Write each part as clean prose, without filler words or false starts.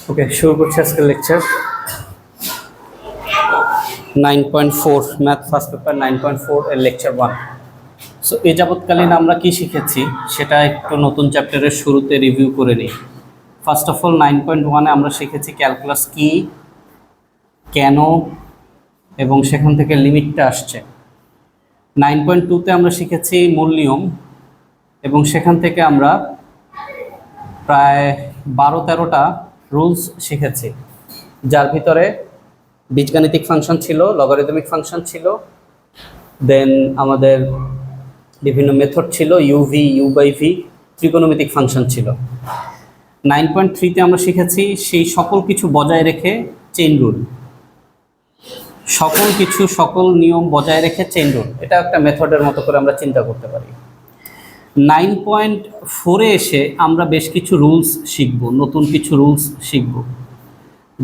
ওকে, শুরু করছি আজকের লেকচার 9.4 ম্যাথ ফার্স্ট পেপার 9.4 এর লেকচার 1। সো এই যাবৎকালীন আমরা কি শিখেছি সেটা একটু নতুন চ্যাপ্টারের শুরুতে রিভিউ করে নিই। ফার্স্ট অফ অল 9.1-এ আমরা শিখেছি ক্যালকুলাস কি, কেন, এবং সেখান থেকে লিমিটটা আসছে। 9.2-তে আমরা শিখেছি মূল নিয়ম, এবং সেখান থেকে আমরা প্রায় 12-13টা রুলস শিখেছি, যার ভিতরে বীজগাণিতিক ফাংশন ছিল, লগারিদমিক ফাংশন ছিল, দেন আমাদের বিভিন্ন মেথড ছিল, ইউভি, ইউ/ভি, ত্রিকোণমিতিক ফাংশন ছিল। 9.3-তে আমরা শিখেছি সেই সকল কিছু বজায় রেখে চেইন রুল, সকল নিয়ম বজায় রেখে চেইন রুল। এটা একটা মেথডের মতো করে আমরা চিন্তা করতে পারি। 9.4-এ এসে আমরা বেশ কিছু রুলস শিখব, নতুন কিছু রুলস শিখব,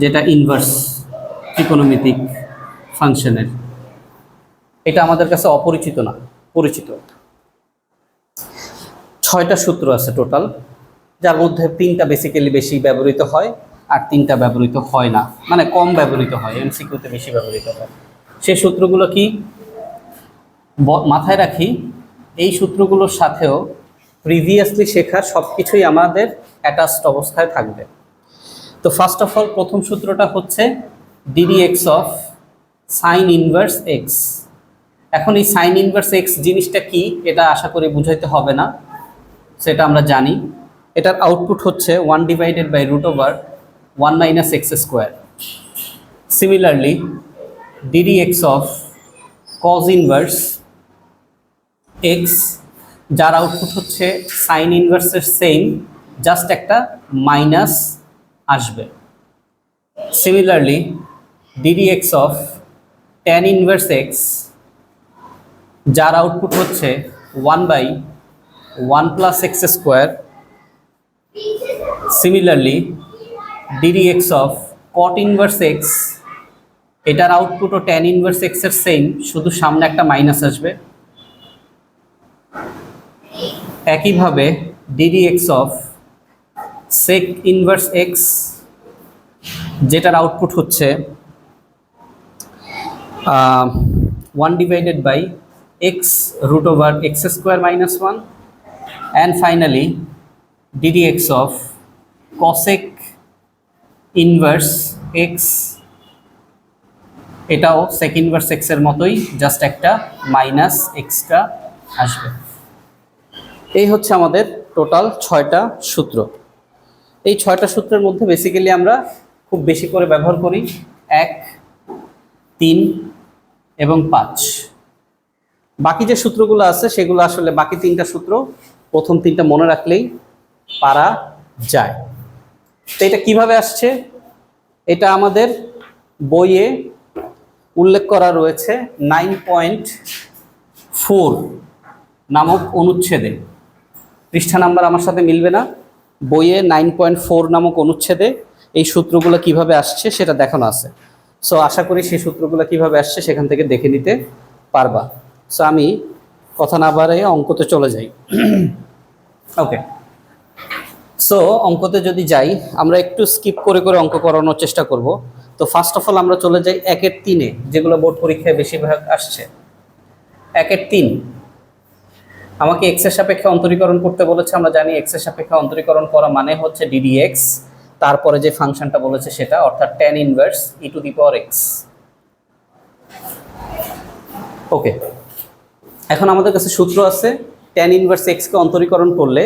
যেটা ইনভার্স ত্রিকোণমিতিক ফাংশনের। এটা আমাদের কাছে অপরিচিত না, পরিচিত। 6টা সূত্র আছে টোটাল, যার মধ্যে 3টা বেসিক্যালি বেশি ব্যবহৃত হয় আর 3টা ব্যবহৃত হয় না, মানে কম ব্যবহৃত হয়, এমসিকিউতে বেশি ব্যবহৃত হয়। সেই সূত্রগুলো কি মাথায় রাখি, এই সূত্রগুলোর সাথেও প্রিভিয়াসলি শেখা সব কিছুই আমাদের অ্যাটাচড অবস্থায় থাকবে। তো ফার্স্ট অফ অল প্রথম সূত্রটা হচ্ছে ddx of sine inverse x. এখন এই সাইন ইনভার্স এক্স জিনিসটা কি এটা আশা করি বুঝাইতে হবে না, সেটা আমরা জানি। এটার আউটপুট হচ্ছে 1/√1 - x²। Similarly ddx of cos inverse x, যার আউটপুট হচ্ছে সাইন ইনভার্সের সেম, জাস্ট একটা মাইনাস আসবে। Similarly ddx of tan inverse x, যার আউটপুট হচ্ছে 1/1 + x²। Similarly ddx of cot inverse x, এটার আউটপুটও ট্যান ইনভার্স এক্সের সেম, শুধু সামনে একটা মাইনাস আসবে। একইভাবে ddx of sec inverse x, যেটার আউটপুট হচ্ছে 1/x√x² - 1। And finally ddx of cosec inverse x, এটাও সেক ইনভার্স এক্সের মতোই, জাস্ট একটা মাইনাস এক্সট্রা আসবে। এই হচ্ছে আমাদের টোটাল 6টা সূত্র। এই 6টা সূত্রের মধ্যে বেসিক্যালি আমরা খুব বেশি করে ব্যবহার করি 1, 3 এবং 5। বাকি যে সূত্রগুলো আছে সেগুলো আসলে বাকি 3টা সূত্র, প্রথম 3টা মনে রাখলেই পারা যায়। তো এটা কিভাবে আসছে, এটা আমাদের বইয়ে উল্লেখ করা রয়েছে 9.4 নামক অনুচ্ছেদে। পৃষ্ঠা নাম্বার আমার সাথে মিলবে না, বইয়ে 9.4 নামক অনুচ্ছেদে এই সূত্রগুলো কিভাবে আসছে সেটা দেখানো আছে। সো আশা করি সেই সূত্রগুলো কিভাবে আসছে সেখান থেকে দেখে নিতে পারবা। সো আমি কথা না বাড়াই অঙ্কতে চলে যাই। ওকে, সো অঙ্কতে যদি যাই, আমরা একটু স্কিপ করে করে অঙ্ক করানোর চেষ্টা করব। তো ফার্স্ট অফ অল আমরা চলে যাই 1-এর 3-এ, যেগুলো বোর্ড পরীক্ষায় বেশিরভাগ আসছে। 1-এর 3 আমাকে এক্স এর সাপেক্ষে অন্তরীকরণ করতে বলেছে। আমরা জানি এক্স এর সাপেক্ষে অন্তরীকরণ করা মানে হচ্ছে ddx, তারপরে যে ফাংশনটা বলেছে সেটা, অর্থাৎ ট্যান ইনভার্স e⁴x। ওকে, এখন আমাদের কাছে সূত্র আছে ট্যান ইনভার্স এক্স কে অন্তরীকরণ করলে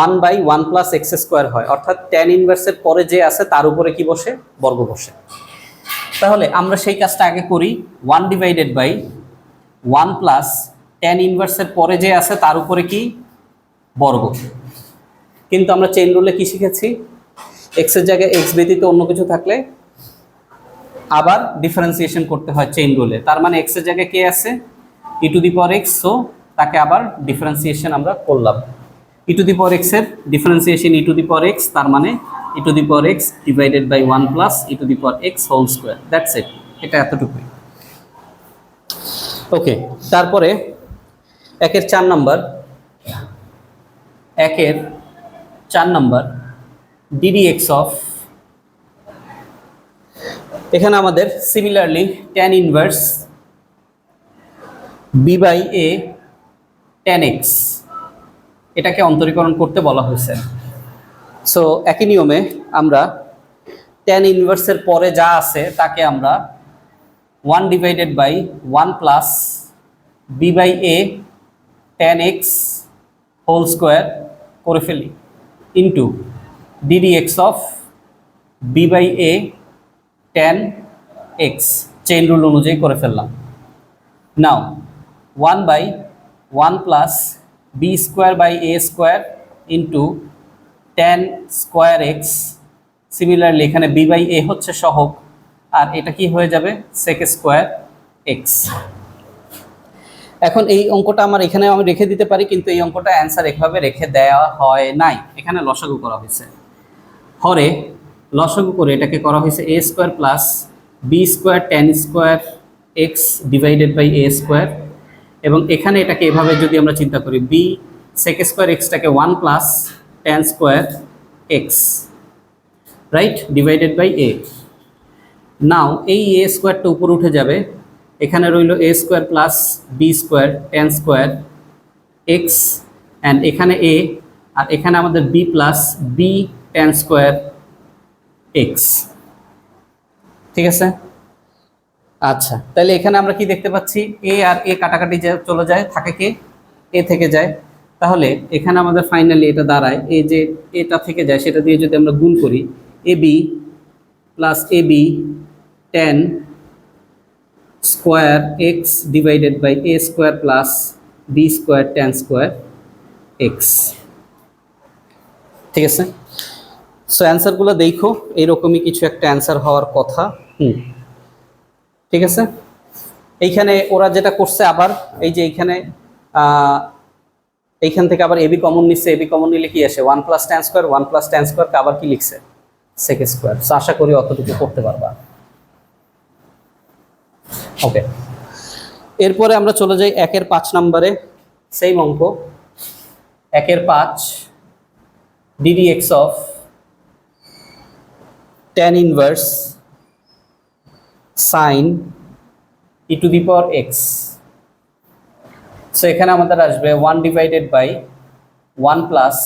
1/1 + x² হয়, অর্থাৎ ট্যান ইনভার্সের পরে যে আছে তার উপরে কি বসে, বর্গ বসে। তাহলে আমরা সেই কাজটা আগে করি, 1/1 + ট্যান ইনভার্সের পরে যে আছে তার উপরে কি, বর্গ। কিন্তু আমরা চেইন রুলে কি শিখেছি, এক্স এর জায়গায় এক্স ব্যতীত অন্য কিছু থাকলে আবার ডিফারেন্সিয়েশন করতে হয় চেইন রুলে। তার মানে এক্স এর জায়গায় কে আছে, e⁴x, সো তাকে আবার ডিফারেন্সিয়েশন আমরা করলাম। e⁴x এর ডিফারেন্সিয়েশন e⁴x, তার মানে e⁴x / 1 + e⁴x²। দ্যাটস ইট, এটা এতটুকুই। ওকে, তারপরে 1-এর 4 নাম্বার, 1-এর 4 নাম্বার ddx অফ এখানে আমাদের similarly tan inverse B by A tan x এটাকে অন্তরীকরণ করতে বলা হয়েছে। সো একই নিয়মে আমরা tan ইনভার্সের পরে যা আছে তাকে আমরা 1 divided by 1 plus b by A tan x whole square করে ফেলি into d d x of b by A tan x chain rule অনুযায়ী করে ফেললাম। Now 1 by 1 plus b square by a square into tan square x, similarly এখানে b by a হচ্ছে সহগ আর এটা কি হয়ে যাবে সেক স্কোয়ার এক্স। এখন এই অঙ্কটা আমার এখানে আমি রেখে দিতে পারি, কিন্তু এই অঙ্কটা অ্যান্সার এভাবে রেখে দেওয়া হয় নাই, এখানে লসাগু করা হয়েছে। হরে লসাগু করে এটাকে করা হয়েছে a square plus b square tan square x divided by a square, এবং এখানে এটাকে এভাবে যদি আমরা চিন্তা করি বি সেক স্কোয়ার এক্সটাকে 1 plus tan square x right divided by a. Now এই এ স্কোয়ারটা উপরে উঠে যাবে, এখানে রইল a square plus b square tan square x and এখানে এ, আর এখানে আমাদের b plus b tan square x. ঠিক আছে, আচ্ছা তাহলে এখানে আমরা কি দেখতে পাচ্ছি এ আর এ কাটাকাটি চলে যায়, থাকে কে এ থেকে যায়, তাহলে এখানে আমাদের ফাইনালি এটা দাঁড়ায় এই যে এটা থেকে যায় সেটা দিয়ে যদি আমরা গুণ করি a b plus a b tan square x divided by a square plus b square tan square x. ঠিক আছে, সো অ্যান্সারগুলো দেখো এইরকমই কিছু একটা অ্যান্সার হওয়ার কথা। ঠিক আছে, এইখানে ওরা যেটা করছে আবার এই যে এইখান থেকে আবার এবি কমন নিচ্ছে, এবি কমন নিলে কি আসে 1 plus tan square, 1 plus tan স্কোয়ারকে আবার কি লিখছে সেক স্কোয়ার। সো আশা করি অতটুকু করতে পারবা। ওকে, এরপরে আমরা চলে যাই 1-5 নম্বরে, সেম অঙ্ক 1-5 d d x of tan inverse sine e to the power x. So এখানে আমাদের আসবে 1 divided by 1 plus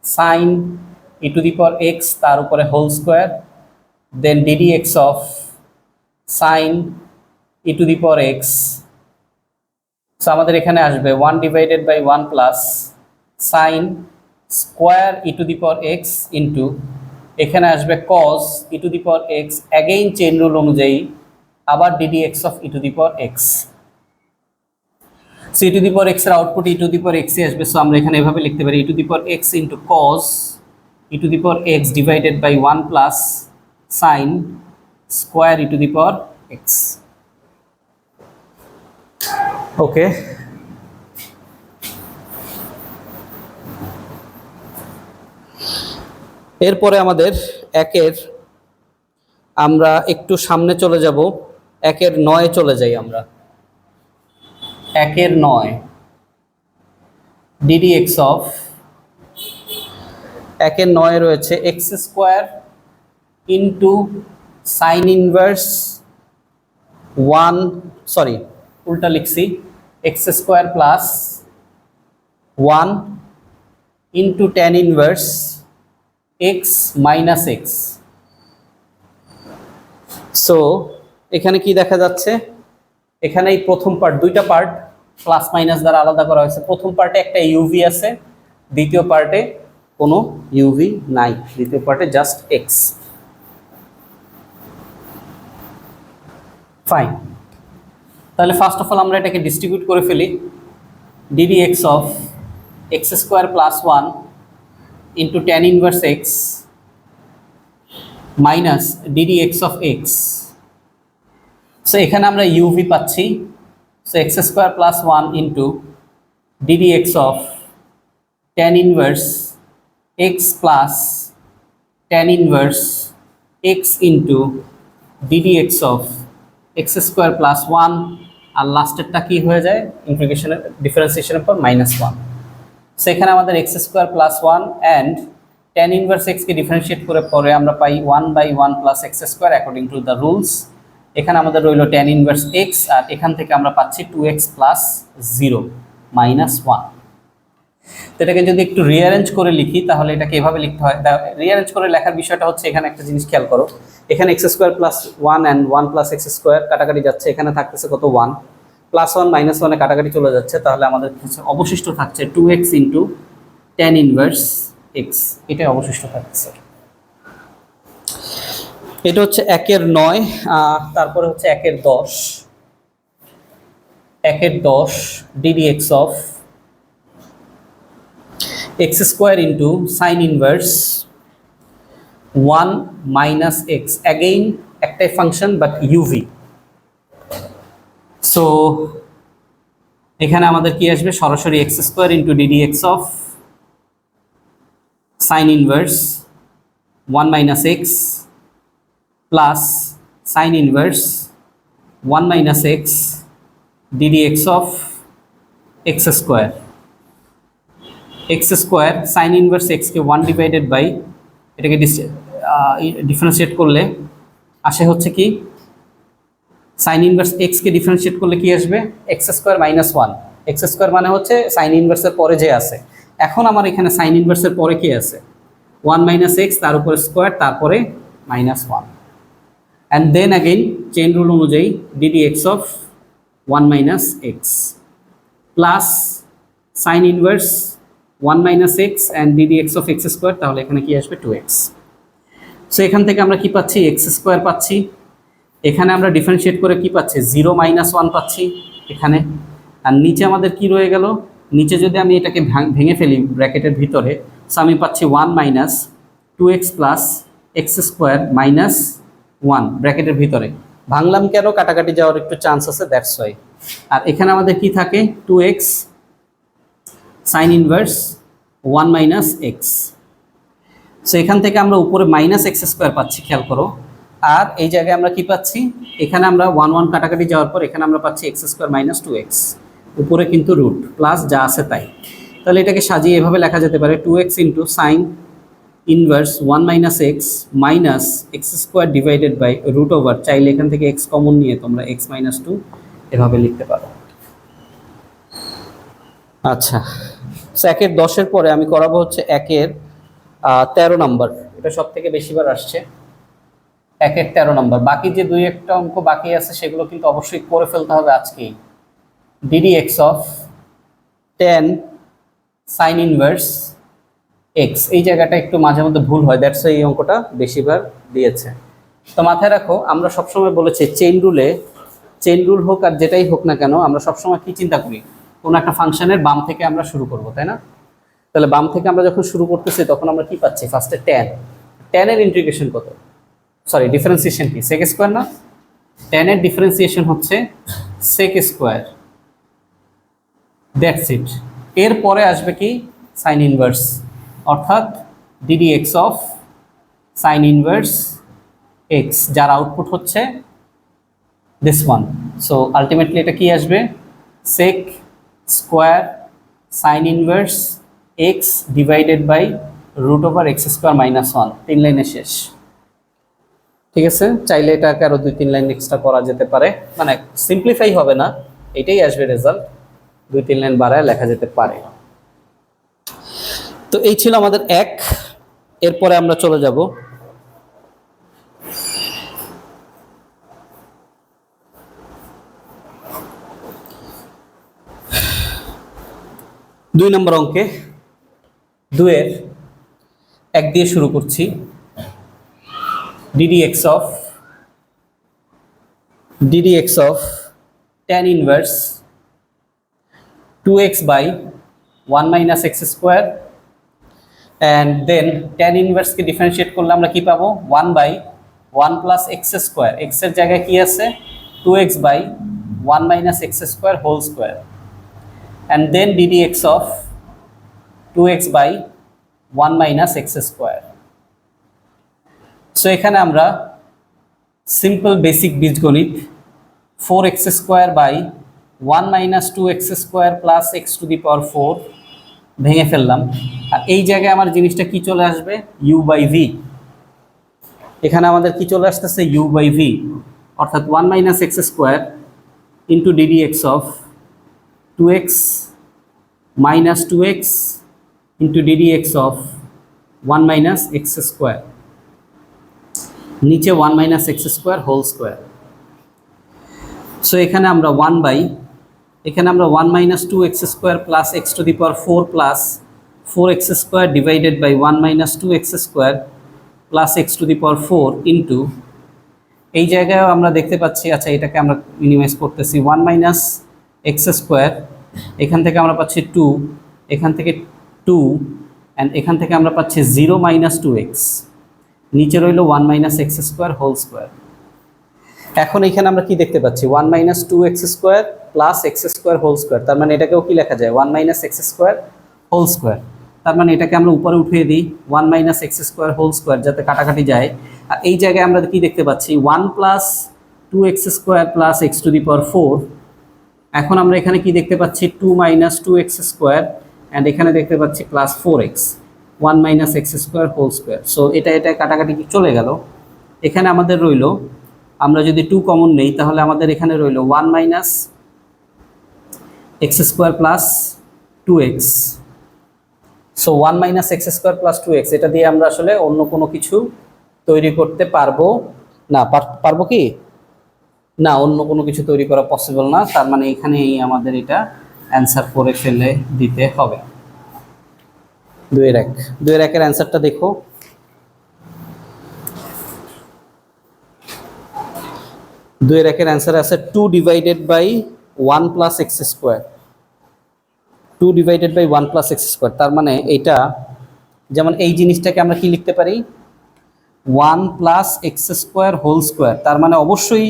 sine e to the power x তার উপরে whole square, then d d x of sine e to the power x. So আমাদের এখানে আসবে 1 divided by 1 plus sine square e to the power x into এখানে আসবে cos e to the power x, again chain rule অনুযায়ী আবার d d x of e to the power x. So e to the power x এর output e to the power এক্সই আসবে। So আমরা এখানে এভাবে লিখতে পারি e to the power x into cos e to the power x divided by 1 plus sine square e to the power x. Okay, এরপরে আমাদের আমরা একটু সামনে চলে যাব, 1-9 চলে যাই আমরা। 1-9 ডিডি এক্স অফ 1-9 রয়েছে x square into sine inverse 1, sorry উল্টা লিখছি, x square plus 1 into tan inverse x minus x. So এখানে কি দেখা যাচ্ছে, এখানে এই প্রথম পার্ট, দুইটা পার্ট প্লাস মাইনাস দ্বারা আলাদা করা হয়েছে। প্রথম পার্টে একটা ইউভি আছে, দ্বিতীয় পার্টে কোনো ইউভি নাই, দ্বিতীয় পার্টে জাস্ট এক্স। ফাইন, তাহলে ফার্স্ট অফ অল আমরা এটাকে ডিস্ট্রিবিউট করে ফেলি। DD x of x square plus 1 into tan inverse x minus DD x of x. So এখানে আমরা ইউভি পাচ্ছি, so x square plus 1 into d d x of tan inverse x plus tan inverse x into d d x of x square plus 1, আর লাস্টেরটা কি হয়ে যায় ইন্টিগ্রেশনের ডিফারেন্সিয়েশনের পর -1। So এখানে আমাদের x square plus 1 and tan inverse x কে differentiate করে পরে আমরা পাই 1/1 plus x square according to the rules. এখানে আমাদের রইল tan ইনভার্স x, আর এখান থেকে আমরা পাচ্ছি 2x প্লাস 0 মাইনাস 1। তো এটাকে যদি একটু রিঅ্যারেঞ্জ করে লিখি তাহলে এটাকে এভাবে লিখতে হয়। রিঅ্যারেঞ্জ করে লেখার বিষয়টা হচ্ছে, এখানে একটা জিনিস খেয়াল করো, এখানে x square plus 1 and 1 plus x square কাটাকাটি যাচ্ছে, এখানে থাকতেছে কত 1, প্লাস 1 মাইনাস 1 কাটাকাটি চলে যাচ্ছে, তাহলে আমাদের অবশিষ্ট থাকছে 2x into tan inverse x, এটাই অবশিষ্ট থাকছে। এটা হচ্ছে 1 এর 9, তারপরে হচ্ছে 1 এর 10, 1 এর 10 ddx of x square into sin inverse 1 minus x, again একটাই ফাংশন বাট uv। সো এখানে আমাদের কি আসবে, সরাসরি x square into ddx of sin inverse 1 minus x plus sin inverse 1 minus x ddx of x square, x square sine inverse x কে 1 divided by, এটাকে differentiate করলে আসে হচ্ছে কি, সাইন ইনভার্স x কে ডিফারেন্সিয়েট করলে কি আসবে, x square minus 1। x square মানে হচ্ছে সাইন ইনভার্সের পরে যে আছে, এখন আমার এখানে সাইন ইনভার্সের পরে কি আছে 1 মাইনাস x, তার উপরে স্কোয়ার, তারপরে minus 1, and then again chain rule অনুযায়ী ddx of 1 minus x plus sine inverse 1 minus x and ddx of x square, তাহলে এখানে কি আসবে 2x। সো এখান থেকে আমরা কি পাচ্ছি, এক্স স্কোয়ার পাচ্ছি, এখানে আমরা ডিফারেন্সিয়েট করে কি পাচ্ছি 0 মাইনাস 1 পাচ্ছি এখানে, আর নিচে আমাদের কি রয়ে গেল, নিচে যদি আমি এটাকে ভেঙে ফেলি ব্র্যাকেটের ভিতরে, সো আমি পাচ্ছি 1 minus 2x plus x square minus 1 ব্র্যাকেটের ভিতরে। ভাঙলাম কেন, কাটাকাটি যাওয়ার একটু চান্স আছে, দ্যাটস ওয়াই। আর এখানে আমাদের কি থাকে 2x sign inverse 1 minus x. So এখান থেকে আমরা উপরে মাইনাস এক্স স্কোয়ার পাচ্ছি, খেয়াল করো, আর এই জায়গায় আমরা কি পাচ্ছি, এখানে আমরা 1 1 কাটাকাটি যাওয়ার পর এখানে আমরা পাচ্ছি এক্স স্কোয়ার মাইনাস 2x, উপরে কিন্তু রুট প্লাস যা আছে তাই। তাহলে এটাকে সাজিয়ে এভাবে লেখা যেতে পারে 2x into sine inverse 1 minus x minus x square divided by root over, চাইলে এখান থেকে এক্স কমন নিয়ে তোমরা x মাইনাস 2 এভাবে লিখতে পারো। আচ্ছা, 1 এর 10 এর পরে আমি করাবো হচ্ছে 1 এর 13 নাম্বার, এটা সব থেকে বেশিবার আসছে, 1 এর 13 নাম্বার। বাকি যে 2-1টা অঙ্ক বাকি আছে সেগুলো কিন্তু অবশ্যই করে ফেলতে হবে আজকেই। ddx of tan sign inverse x, এই জায়গাটা একটু মাঝে মধ্যে ভুল হয়, দ্যাটস এই অঙ্কটা বেশিবার দিয়েছে। তো মাথায় রাখো, আমরা সবসময় বলেছি চেইন রুল হোক আর যেটাই হোক না কেন, আমরা সবসময় কি চিন্তা করি, কোনো একটা ফাংশনের বাম থেকে আমরা শুরু করব, তাই না? তাহলে বাম থেকে আমরা যখন শুরু করতেছি তখন আমরা কি পাচ্ছি, ফার্স্টে tan এর ইন্টিগ্রেশন কত, সরি ডিফারেন্সিয়েশন কি, sec স্কোয়ার না, tan এর ডিফারেন্সিয়েশন হচ্ছে sec স্কোয়ার, দ্যাটস ইট। এর পরে আসবে কি সাইন ইনভার্স, অর্থাৎ ddx of sine inverse x, যার আউটপুট হচ্ছে দিস ওয়ান। সো আলটিমেটলি এটা কি আসবে, sec square sine inverse x divided by root over x square minus 1, 3 লাইনে শেষ। ঠিক আছে, চাইলে এটাকে আরো 2-3 লাইন এক্সট্রা করা যেতে পারে, মানে সিম্পলিফাই হবে না, এটাই আসবে রেজাল্ট, 2-3 লাইন বাড়ায় লেখা যেতে পারে। তো এই ছিল আমাদের 1। এরপরে আমরা চলে যাব 2 নম্বর অঙ্কে। 2 এর 1 দিয়ে শুরু করছি, ddx of tan inverse 2x by 1 minus x square, and then tan inverse K differentiate করলে আমরা কি পাবো, 1 by 1 plus x square, x এর জায়গায় কি আছে 2x by 1 minus x square whole square, and then ddx of 2x by 1 minus x square. So এখানে আমরা সিম্পল বেসিক বীজগণিত 4x² by 1 minus 2x² plus x to the power 4 ভেঙে ফেললাম। আর এই জায়গায় আমার জিনিসটা কি চলে আসবে, ইউ বাই ভি। এখানে আমাদের কি চলে আসতেছে, ইউ বাই ভি, অর্থাৎ 1 minus x square into d d x of 2x minus 2x into d d x of 1 minus x square, নিচে 1 minus x square whole square. So এখানে আমরা 1 minus 2x square plus x to the power 4 plus 4x square divided by 1 minus 2x square plus x to the power 4 into, এই জায়গায় আমরা দেখতে পাচ্ছি, আচ্ছা এটাকে আমরা মিনিমাইজ করতেছি, 1 মাইনাস এক্স স্কোয়ার, এখান থেকে আমরা পাচ্ছি 2, এখান থেকে 2, অ্যান্ড এখান থেকে আমরা পাচ্ছি 0 মাইনাস 2x, নিচে রইল 1 minus x square whole square. এখন এখানে আমরা কি দেখতে পাচ্ছি, 1 minus 2x square plus x square whole square, তার মানে এটাকেও কি লেখা যায়, 1 minus x square whole square. তার মানে এটাকে আমরা উপরে উঠিয়ে দিই 1 minus x square whole square, যাতে কাটাকাটি যায়। আর এই জায়গায় আমরা কি দেখতে পাচ্ছি, 1 plus 2x square plus x to the power 4। এখন আমরা এখানে কি দেখতে পাচ্ছি, 2 মাইনাস 2x স্কোয়ার, অ্যান্ড এখানে দেখতে পাচ্ছি plus 4x, 1 minus x square whole square. So এটা কাটাকাটি চলে গেল। এখানে আমাদের রইল, আমরা যদি 2 কমন নেই তাহলে আমাদের এখানে রইল 1 minus x square plus 2x। So 1 minus x square plus 2x, এটা দিয়ে আমরা আসলে অন্য কোনো কিছু তৈরি করতে পারবো না, পারবো কি না, অন্য কোনো কিছু তৈরি করা পসিবল না। তার মানে এখানেই আমাদের এটা অ্যান্সার করে ফেলে দিতে হবে। 2-1-এর অ্যান্সারটা দেখো। 2-1-এর অ্যান্সার আছে 2 divided by 1 plus x square, 2 divided by 1 plus x square. তার মানে এটা, যেমন এই জিনিসটাকে আমরা কি লিখতে পারি, 1 plus x square whole square. তার মানে অবশ্যই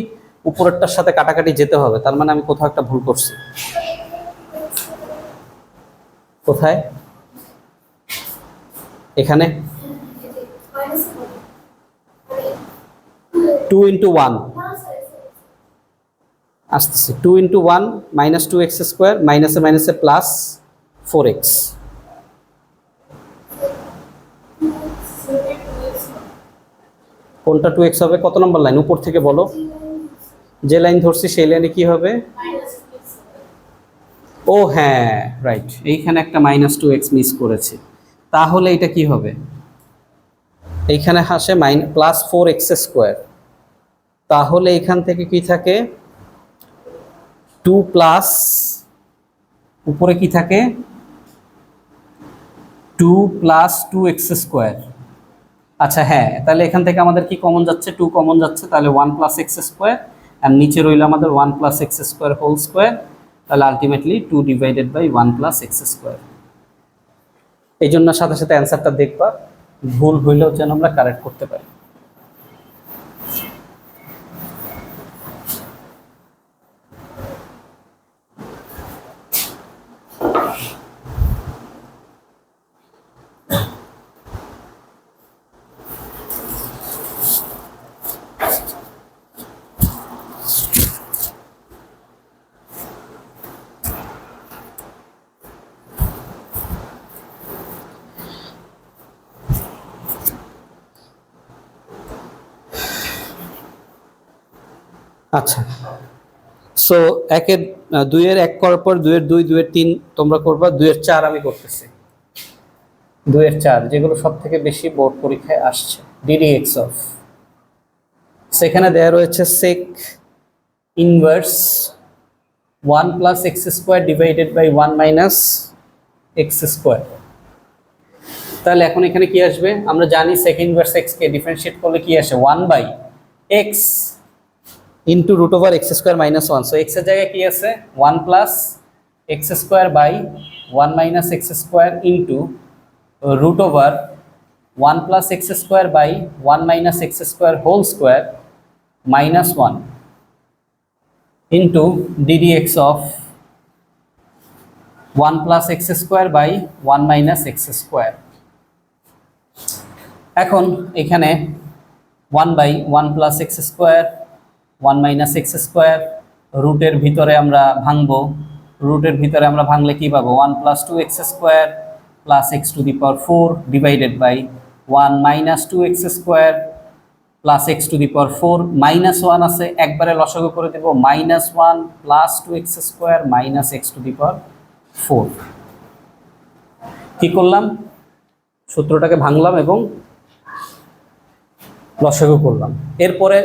উপরেরটার সাথে কাটাকাটি যেতে হবে। তার মানে আমি কোথাও একটা ভুল করছি। কোথায়, এখানে 2 ইন্টু 1 আসতেছে, 2 ইন্টু 1 মাইনাস 2x স্কোয়ার, মাইনাসে মাইনাসে প্লাস 4x। কোনটা 2x হবে, কত নম্বর লাইন, উপর থেকে বলো। যে লাইন ধরছি সেই লাইনে কি হবে, ও হ্যাঁ রাইট, এইখানে একটা মাইনাস 2x মিস করেছি। তাহলে এটা কি হবে, এইখানে আসে প্লাস 4x স্কোয়ার। তাহলে এখান থেকে কি থাকে, 2 প্লাস, উপরে কি থাকে, 2 প্লাস 2x স্কোয়ার। আচ্ছা হ্যাঁ, তাহলে এখান থেকে আমাদের কি কমন যাচ্ছে, 2 কমন যাচ্ছে, তাহলে 1 প্লাস এক্স স্কোয়ার, আর নিচে রইল আমাদের 1 plus x square whole square. তাহলে ultimately 2 divided by 1 plus x square. এই জন্য সাথে সাথে অ্যান্সারটা দেখবা, ভুল হইলেও যেন আমরা কারেক্ট করতে পারি। আচ্ছা, সো 2-এর 1 করার পর 2-এর 2, 2-এর 3 তোমরা করবা, 2-এর 4 আমি করতেছি। 2-এর 4 যেগুলো সব থেকে বেশি বোর্ড পরীক্ষায় আসছে, ডিডি এক্স অফ, সেখানে দেয়া রয়েছে sec inverse 1 plus x square divided by 1 minus x square. তাহলে এখন এখানে কি আসবে, আমরা জানি সেক ইনভার্স এক্সকে ডিফারেন্সিয়েট করলে কি আসে, 1 by x into root over x square minus 1। So এক্সের জায়গায় কি আছে, 1 plus x square by 1 minus x square into root over 1 plus x square by 1 minus x square whole square minus 1 into d d x of 1 plus x square by 1 minus x square. এখন এখানে 1 by 1 plus x square 1 minus x square, রুটের ভিতরে আমরা ভাঙবো, রুটের ভিতরে আমরা ভাঙলে কি পাবো, 1 plus 2x square plus x to the power 4 divided by 1 minus 2x square plus x to the power 4 minus 1 আছে একবারে লসাগু করে দেব minus 1 plus 2x square minus x to the power 4। কি করলাম, সূত্রটাকে ভাঙলাম এবং লসাগু করলাম। এরপরে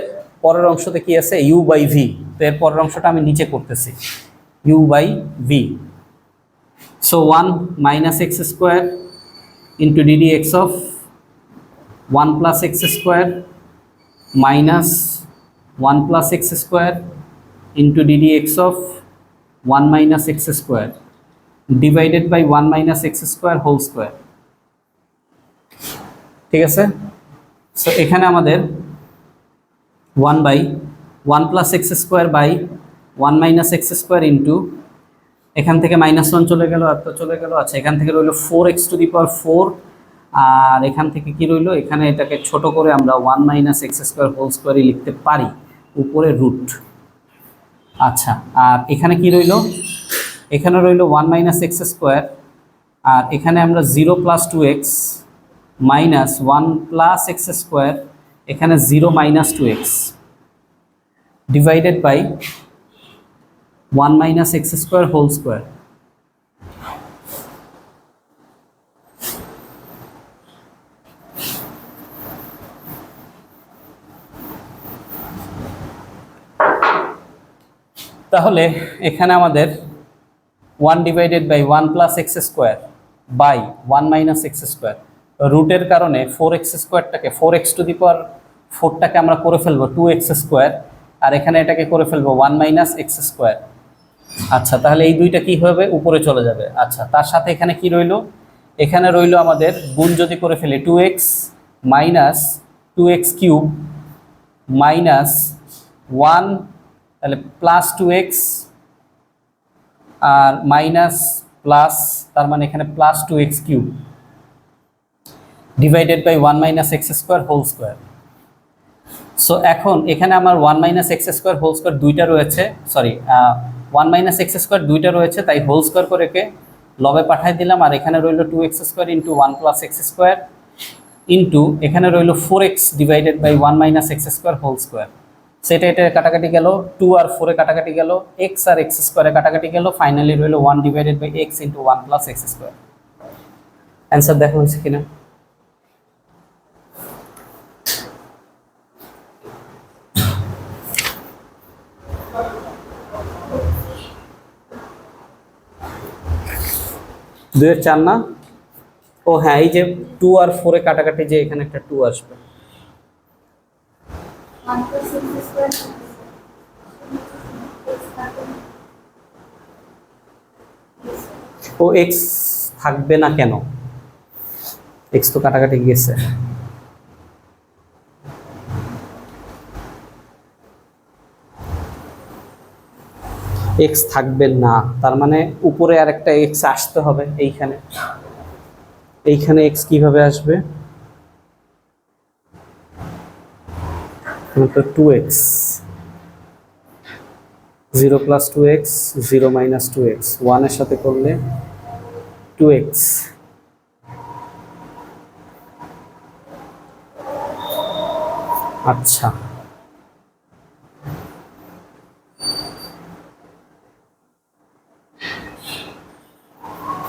পরের অংশতে কি আছে, ইউ বাই ভি। তো এর পরের অংশটা আমি নিচে করতেছি, u by v. So 1 minus x square into d d x of 1 plus x square minus 1 plus x square into d d x of 1 minus x square divided by 1 minus x square whole square. ঠিক আছে, so এখানে আমাদের 1 by 1 plus x square by 1 minus x square into, এখান থেকে minus 1 চলে গেল আর তো চলে গেল। আচ্ছা, এখান থেকে রইল 4x টু দি পাওয়ার 4, আর এখান থেকে কি রইল, এখানে এটাকে ছোট করে আমরা 1 মাইনাস এক্স স্কোয়ার হোল স্কোয়ারই লিখতে পারি, উপরে রুট। আচ্ছা, আর এখানে কি রইল, এখানে রইল 1 মাইনাস এক্স স্কোয়ার, আর এখানে আমরা 0 plus 2x minus 1 plus x square, এখানে 0 minus 2x divided by 1 minus x square whole square. তাহলে এখানে আমাদের 1 divided by 1 plus x square by 1 minus x square, রুটের কারণে 4x স্কোয়ারটাকে 4x টু দি পাওয়ার 4টাকে আমরা করে ফেলবো 2x স্কোয়ার, আর এখানে এটাকে করে ফেলবো 1 মাইনাস এক্স স্কোয়ার। আচ্ছা, তাহলে এই দুইটা কি হবে, উপরে চলে যাবে। আচ্ছা, তার সাথে এখানে কি রইল, এখানে রইল আমাদের গুণ যদি করে ফেলি 2x minus 2x cube minus 1, তাহলে প্লাস 2x আর মাইনাস প্লাস, তার মানে এখানে plus 2x cube divided by 1 minus x square whole square. So এখন এখানে আমার 1 minus x square whole square দুইটা রয়েছে, সরি 1 মাইনাস এক্স স্কোয়ার দুইটা রয়েছে, তাই হোল স্কোয়ার করে একে লবে পাঠাই দিলাম। আর এখানে রইল 2x square into 1 plus x square into এখানে রইল 4x divided by 1 minus x square whole square. সেটা এটা কাটাকাটি গেল, 2 আর 4 এ কাটাকাটি গেল, x আর x স্কোয়ারে কাটাকাটি গেল, ফাইনালি রইল 1 divided by x into 1 plus x square. Answer দেখা হয়েছে কিনা? দুয়ের 4 না? ও হ্যাঁ, এই যে 2 আর 4 এ কাটাকাটি, যে এখানে একটা 2 আসবে। ও x থাকবে না কেন, x তো কাটাকাটি গিয়েছে। x থাকবে না, তার মানে উপরে আর একটা x আসতে হবে। এইখানে x কিভাবে আসবে, তো 2x, 0 plus 2x 0 minus 2x, 1 এর সাথে করলে 2x। আচ্ছা,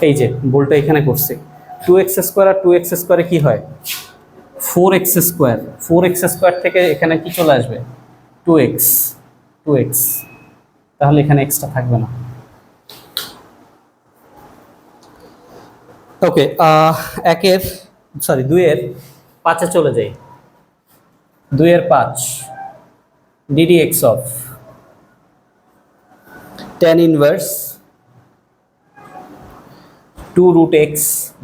এই যে ভুলটা এখানে করছি, 2x স্কোয়ার আর 2x স্কোয়ারে কি হয়, 4x স্কোয়ার। 4x স্কোয়ার থেকে এখানে কি চলে আসবে, 2x, তাহলে এখানে এক্সট্রা থাকবে না। ওকে, 2-এর 5-এ চলে যাই। 2-এর 5 ddx of tan inverse 2 root x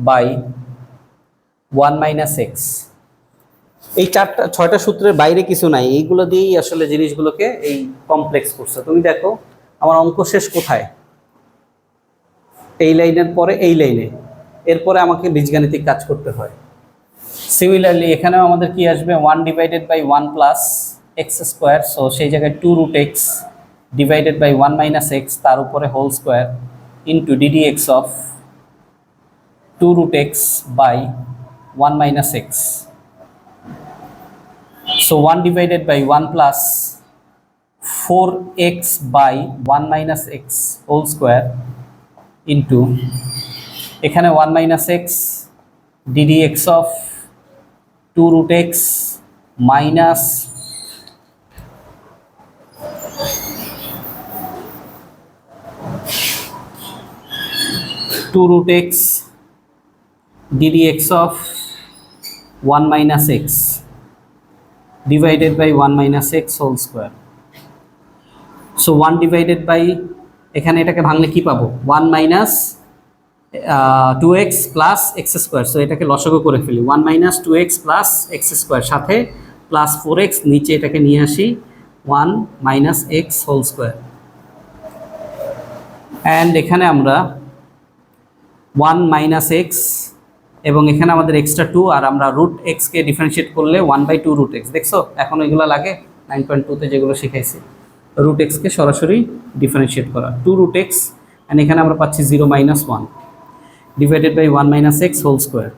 by 1 minus x। এই 6টা সূত্রের বাইরে কিছু নাই, এইগুলো দিয়েই আসলে জিনিসগুলোকে এই কমপ্লেক্স করছে। তুমি দেখো আমার অঙ্ক শেষ কোথায়, এই লাইনের পরে এই লাইনে, এরপরে আমাকে বীজগাণিতিক কাজ করতে হয়। সিমিলারলি এখানেও আমাদের কি আসবে, 1 divided by 1 plus x square, so সেই জায়গায় 2 root x divided by 1 minus x, তার উপরে whole square into ddx of 2 root x by 1 minus x. So 1 divided by 1 plus 4x by 1 minus x whole square into এখানে 1 minus x ddx of 2 root x minus 2 root x ddx of 1 minus x divided by 1 minus x whole square. So 1 divided by এখানে এটাকে ভাঙলে কি পাবো 1 minus 2x plus x square. So এটাকে লসাগু করে ফেলি 1 minus 2x plus x square সাথে plus 4x নিচে এটাকে নিয়ে আসি 1 minus x whole square. And এখানে আমরা 1 minus x এবং এখানে আমাদের এক্সট্রা 2 আর আমরা রুট x কে ডিফারেন্সিয়েট করলে 1/2 রুট x দেখছো এখন এগুলো লাগে 9.2 তে যেগুলো শিখাইছি রুট x কে সরাসরি ডিফারেন্সিয়েট করা 2 রুট x এন্ড এখানে আমরা পাচ্ছি 0 minus 1 divided by 1 minus x whole square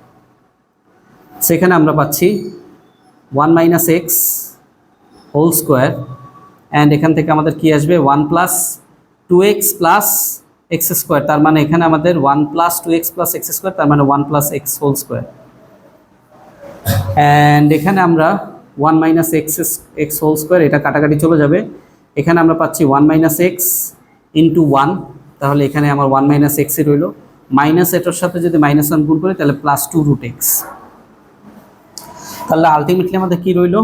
সেখানে আমরা পাচ্ছি 1 minus x whole square and এখান থেকে আমাদের কি আসবে 1 plus 2x plus x square তার মানে এখানে আমাদের 1 plus 2x plus x square তার মানে 1 plus x whole square and এখানে আমরা 1 minus x whole square এটা কাটাকাটি চলে যাবে এখানে আমরা পাচ্ছি 1 minus x into 1 তাহলে এখানে আমার 1 minus x এর রইলো মাইনাস এটার সাথে যদি মাইনাস 1 গুণ করি তাহলে প্লাস 2 root x তাহলে আলটিমেটলি আমাদের কি রইলো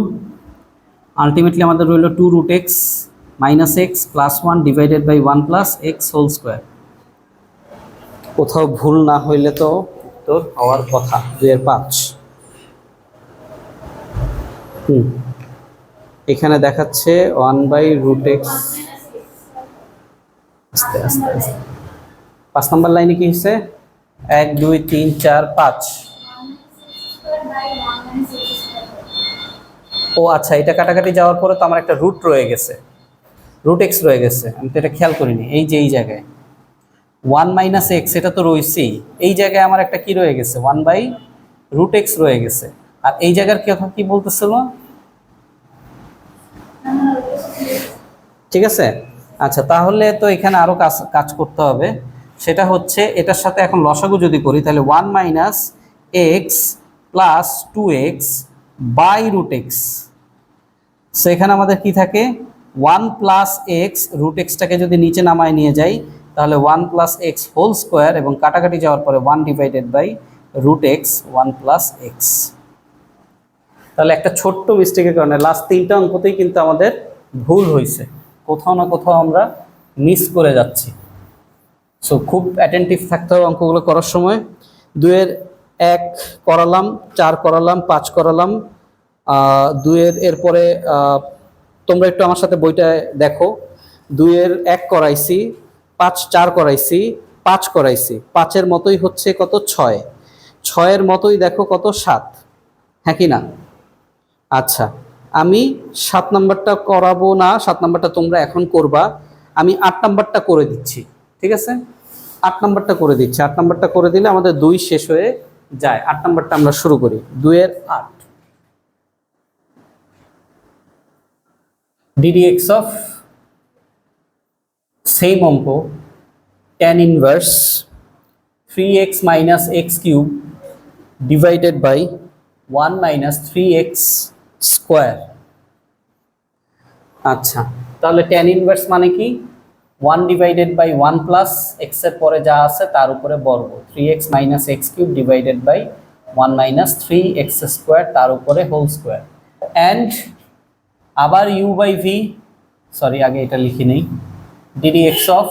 আলটিমেটলি আমাদের রইলো 2 root x minus x plus 1 divided by 1 plus x whole square কোথাও ভুল না হইলে তো উত্তর হওয়ার কথা 2 এর 5 এখানে দেখাচ্ছে 1/√x আস্তে আস্তে 5 নাম্বার লাইনে কি হইছে 1 2 3 4 5 ও আচ্ছা এটা কাটাকাটি যাওয়ার পরে তো আমার একটা রুট রয়ে গেছে রুট x রয়ে গেছে আমি তো এটা খেয়াল করিনি এই যে এই জায়গায় 1 minus x এটা তো রইছেই এই জায়গায় আমার একটা কি রয়ে গেছে 1/√x রয়ে গেছে আর এই জায়গার কথা কি বলতেছিল ঠিক আছে আচ্ছা তাহলে তো এখানে আরো কাজ করতে হবে সেটা হচ্ছে এটার সাথে এখন লসাগু যদি করি তাহলে 1 minus x plus 2x by root x সেখানে আমাদের কি থাকে 1 plus x root x টাকে যদি নিচে নামায় নিয়ে যাই তাহলে 1 plus x whole square এবং কাটাকাটি যাওয়ার পরে 1 divided by root x 1 plus x তাহলে একটা ছোট্ট মিস্টেকের কারণে লাস্ট তিনটা অঙ্কতেই কিন্তু আমাদের ভুল হয়েছে কোথাও না কোথাও আমরা মিস করে যাচ্ছি সো খুব অ্যাটেন্টিভ থাকতে হবে অঙ্কগুলো করার সময় 2 এর 1 করালাম 4 করালাম 5 করালাম 2 এর এরপরে তোমরা একটু আমার সাথে বইটা দেখো 2 এর 1 করাইছি 5 4 করাইছি 5 করাইছি 5 এর মতোই হচ্ছে কত 6 6 এর মতোই দেখো কত 7 হ্যাঁ কি না আচ্ছা আমি 7 নাম্বারটা করাবো না 7 নাম্বারটা তোমরা এখন করবা আমি 8 নাম্বারটা করে দিচ্ছি ঠিক আছে 8 নাম্বারটা করে দিচ্ছি 8 নাম্বারটা করে দিলে আমাদের 2 শেষ হয়ে যায় 8 নাম্বারটা আমরা শুরু করি 2 এর 8 ddx of সেম অঙ্ক tan inverse 3x minus x cube divided by 1 minus 3x square আচ্ছা তাহলে tan inverse মানে কি 1 divided by 1 plus x এর পরে যা আছে তার উপরে বর্গ 3x minus x cube divided by 1 minus 3x square তার উপরে whole square and আবার u by v সরি আগে এটা লিখি নেই ddx of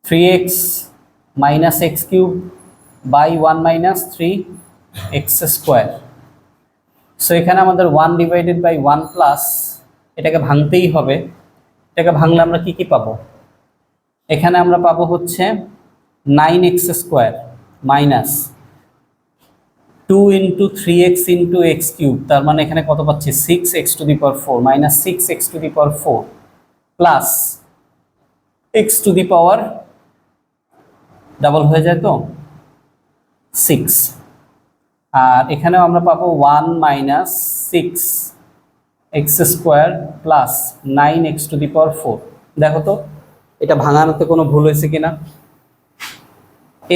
3x minus x cube by 1 minus 3x square so এখানে আমাদের 1 divided by 1 plus এটাকে ভাঙতেই হবে এটাকে ভাঙলে আমরা কি কি পাবো এখানে আমরা পাবো হচ্ছে 9x square minus 2 into 3x into x cube তার মানে এখানে কত পাচ্ছি 6x to the power 4 minus 6x to the power 4 plus x to the power double হয়ে যায় তো 6, আর এখানেও আমরা পাবো 1 minus 6 x square plus 9 x to the power 4। দেখো তো এটা ভাঙানোতে কোনো ভুল হয়েছে কিনা।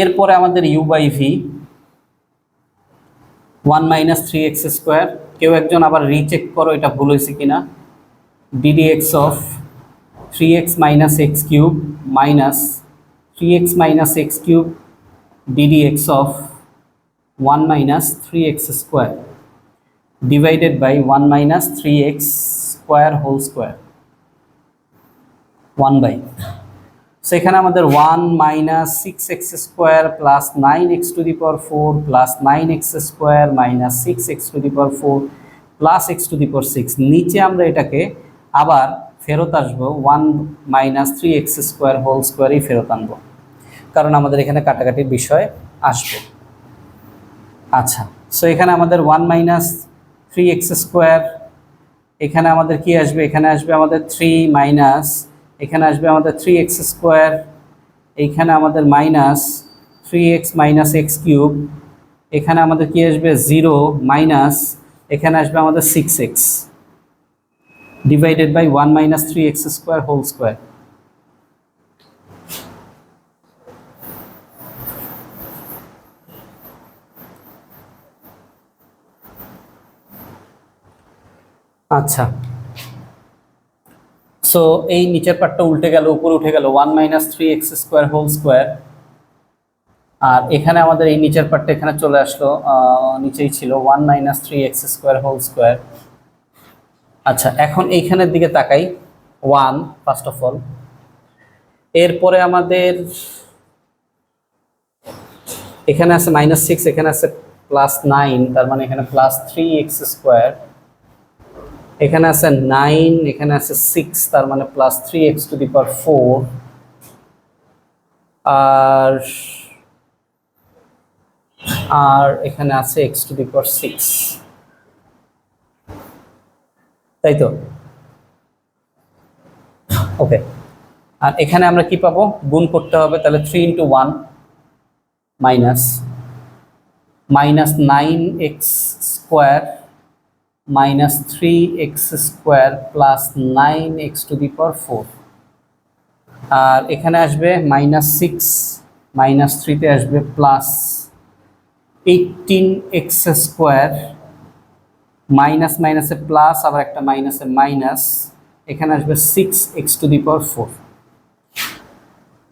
এরপরে আমাদের U by V 1 minus 3 x square, কেউ একজন আবার রিচেক করো এটা ভুল হয়েছে কিনা। ddx of 3x minus x cube minus 3x minus x cube ddx of 1 minus 3x square divided by 1 minus 3x square whole square 1 by. সেখানে আমাদের 1 minus 6x square plus 9x to the power 4 plus 9x square minus 6x to the power 4 plus x to the power 6। নিচে আমরা এটাকে আবার ফেরত আসবো 1 minus 3x square whole স্কোয়ারই ফেরত আনবো, কারণ আমাদের এখানে কাটাকাটির বিষয় আসবে। আচ্ছা, সো এখানে আমাদের 1 মাইনাস 3x স্কোয়ার, এখানে আমাদের কি আসবে, এখানে আসবে আমাদের 3 মাইনাস, এখানে আসবে আমাদের 3x স্কোয়ার, এইখানে আমাদের minus 3x minus x cube, এখানে আমাদের কি আসবে 0 মাইনাস, এখানে আসবে আমাদের 6x divided by 1 minus 3x square whole square. আচ্ছা, সো এই নিচের পার্টটা উল্টে গেল, উপরে উঠে গেল 1 minus 3x square whole square, আর এখানে আমাদের এই নিচের পার্টটা এখানে চলে আসলো, নিচেই ছিল 1 minus 3x square whole square. আচ্ছা, এখন এইখানের দিকে তাকাই, 1 ফার্স্ট অফ অল, এরপরে আমাদের এখানে আছে মাইনাস 6, এখানে আছে প্লাস 9, তার মানে এখানে প্লাস 3x স্কোয়ার, এখানে আছে 9, এখানে আছে 6, তার মানে plus 3x two the power 4, আর এখানে আছে x টু দি পাওয়ার 6, তাই তো? ওকে, আর এখানে আমরা কি পাবো, গুণ করতে হবে, তাহলে 3 into 1 minus 9x square minus 3x square plus 9x to the power 4, আর এখানে আসবে মাইনাস 6, মাইনাস 3তে আসবে প্লাস 18x স্কোয়ার, মাইনাস মাইনাসে প্লাস, আবার একটা মাইনাসে মাইনাস, এখানে আসবে 6x টু দি পাওয়ার 4।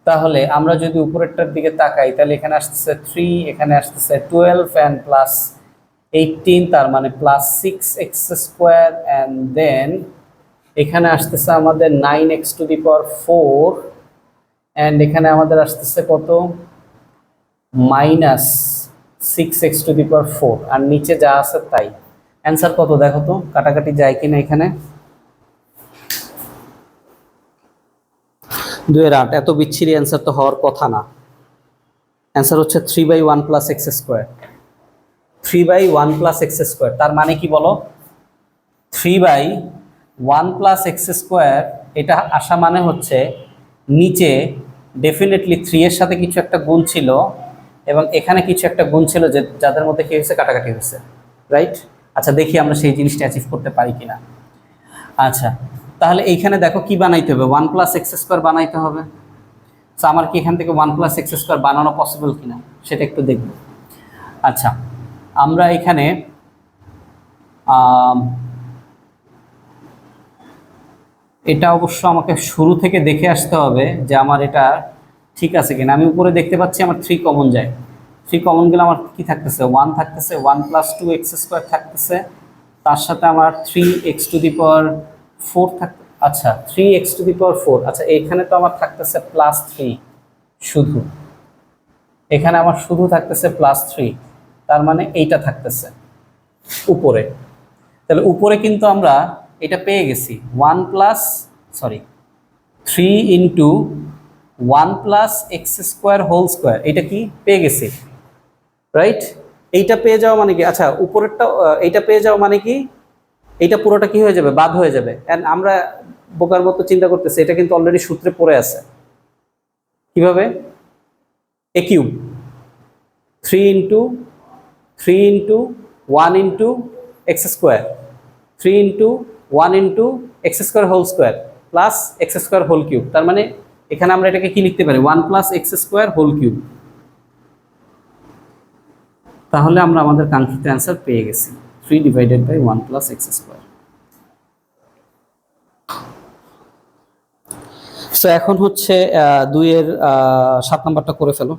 তাহলে আমরা যদি উপরেরটার দিকে তাকাই, তাহলে এখানে আসতেছে 3, এখানে আসতেছে 12 অ্যান্ড প্লাস 18, তার মানে plus 6x square, and then এখানে আসতেছে আমাদের 9x to the power 4, and এখানে আমাদের আসতেছে কত, minus 6x to the power 4, আর নিচে যা আছে তাই। অ্যান্সার কত দেখো তো, কাটাকাটি যায় কিনা। এখানে 2-8, এত বিচ্ছিরি অ্যান্সার তো হওয়ার কথা না। অ্যান্সার হচ্ছে 3/1 plus x square, 3/1 plus x square. তার মানে কি বলো, 3/1 প্লাস এক্স স্কোয়ার, এটা আসা মানে হচ্ছে নিচে ডেফিনেটলি 3 এর সাথে কিছু একটা গুণ ছিল, এবং এখানে কিছু একটা গুণ ছিল যে যাদের মধ্যে কি হয়েছে, কাটাকাটি হয়েছে, রাইট? আচ্ছা, দেখি আমরা সেই জিনিসটা অ্যাচিভ করতে পারি কিনা। আচ্ছা, তাহলে এইখানে দেখো কি বানাইতে হবে, 1 প্লাস এক্স স্কোয়ার বানাইতে হবে। তো আমার কি এখান থেকে 1 প্লাস এক্স স্কোয়ার বানানো পসিবল কিনা সেটা একটু দেখব। আচ্ছা, আমরা এখানে এটা অবশ্য আমাকে শুরু থেকে দেখে আসতে হবে যে আমার এটা ঠিক আছে কিনা। আমি উপরে দেখতে পাচ্ছি আমার 3 কমন যায়, 3 কমন গেলে আমার কি থাকতেছে, 1 থাকতেছে, 1 প্লাস 2x স্কোয়ার থাকতেছে, তার সাথে আমার 3x টু দি পাওয়ার 4 থাকতে, আচ্ছা 3x টু দি পাওয়ার 4, আচ্ছা এখানে তো আমার থাকতেছে প্লাস 3 শুধু, এখানে আমার শুধু থাকতেছে প্লাস 3, তার মানে এইটা থাকতেছে উপরে। তাহলে উপরে কিন্তু আমরা এটা পেয়ে গেছি 3 into 1 plus x square whole square, এটা কি পেয়ে গেছি, রাইট? এইটা পেয়ে যাওয়া মানে কি, আচ্ছা উপরেরটা এইটা পেয়ে যাওয়া মানে কি, এইটা পুরোটা কি হয়ে যাবে, বাদ হয়ে যাবে। এন্ড আমরা বোকার মতো চিন্তা করতেছি, এটা কিন্তু অলরেডি সূত্রে পড়ে আছে। কিভাবে, a cube, 3 into 3 into 1 into x square, 3 into 1 into x square whole square plus x square whole cube. তার মানে এখানে আমরা এটাকে কি লিখতে পারি, 1 plus x square whole cube. তাহলে আমরা আমাদের কাঙ্ক্ষিত অ্যান্সার পেয়ে গেছি, 3 divided by 1 plus x square. So এখন হচ্ছে 2 এর 7 নাম্বারটা করে ফেলো।